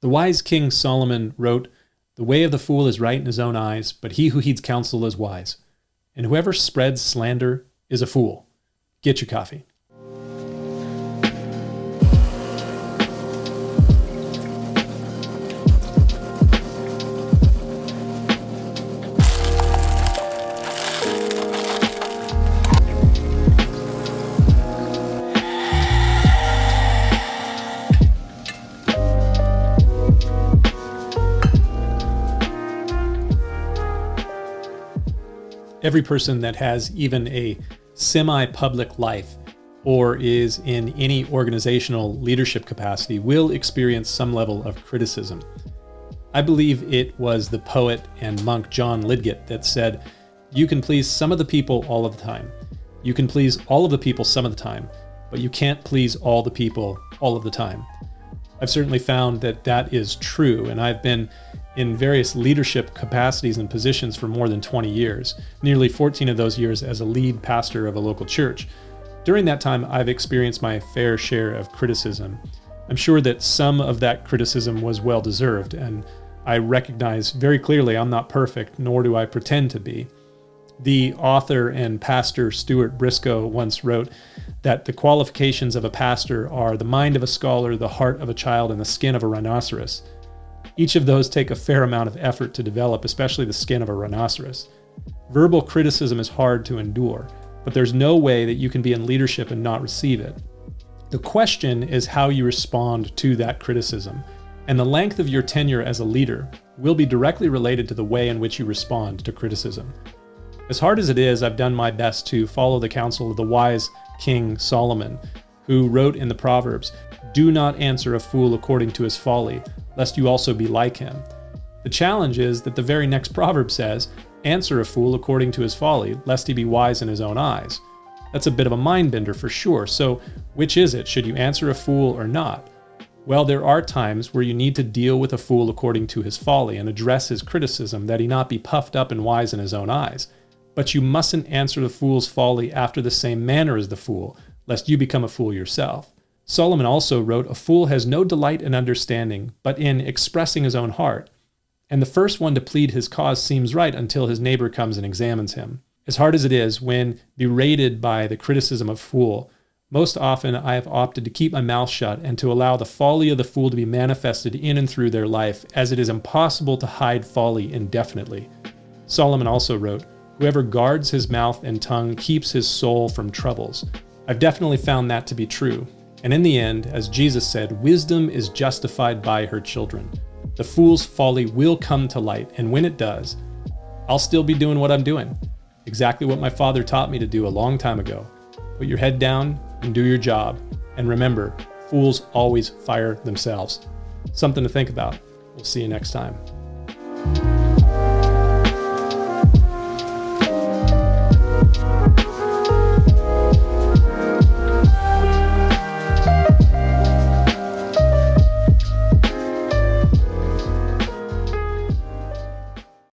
The wise King Solomon wrote, "The way of the fool is right in his own eyes, but he who heeds counsel is wise. And whoever spreads slander is a fool." Get your coffee. Every person that has even a semi-public life or is in any organizational leadership capacity will experience some level of criticism. I believe it was the poet and monk John Lidgett that said, "You can please some of the people all of the time. You can please all of the people some of the time, but you can't please all the people all of the time." I've certainly found that that is true, and I've been in various leadership capacities and positions for more than 20 years, nearly 14 of those years as a lead pastor of a local church. During that time, I've experienced my fair share of criticism. I'm sure that some of that criticism was well-deserved, and I recognize very clearly I'm not perfect, nor do I pretend to be. The author and pastor Stuart Briscoe once wrote that the qualifications of a pastor are the mind of a scholar, the heart of a child, and the skin of a rhinoceros. Each of those take a fair amount of effort to develop, especially the skin of a rhinoceros. Verbal criticism is hard to endure, but there's no way that you can be in leadership and not receive it. The question is how you respond to that criticism, and the length of your tenure as a leader will be directly related to the way in which you respond to criticism. As hard as it is, I've done my best to follow the counsel of the wise King Solomon, who wrote in the Proverbs, "Do not answer a fool according to his folly, lest you also be like him." The challenge is that the very next proverb says, "Answer a fool according to his folly, lest he be wise in his own eyes." That's a bit of a mind bender for sure. So which is it? Should you answer a fool or not? Well, there are times where you need to deal with a fool according to his folly and address his criticism that he not be puffed up and wise in his own eyes. But you mustn't answer the fool's folly after the same manner as the fool, lest you become a fool yourself. Solomon also wrote, "A fool has no delight in understanding, but in expressing his own heart. And the first one to plead his cause seems right until his neighbor comes and examines him." As hard as it is, when berated by the criticism of fool, most often I have opted to keep my mouth shut and to allow the folly of the fool to be manifested in and through their life, as it is impossible to hide folly indefinitely. Solomon also wrote, "Whoever guards his mouth and tongue keeps his soul from troubles." I've definitely found that to be true. And in the end, as Jesus said, wisdom is justified by her children. The fool's folly will come to light, and when it does, I'll still be doing what I'm doing. Exactly what my father taught me to do a long time ago. Put your head down and do your job. And remember, fools always fire themselves. Something to think about. We'll see you next time.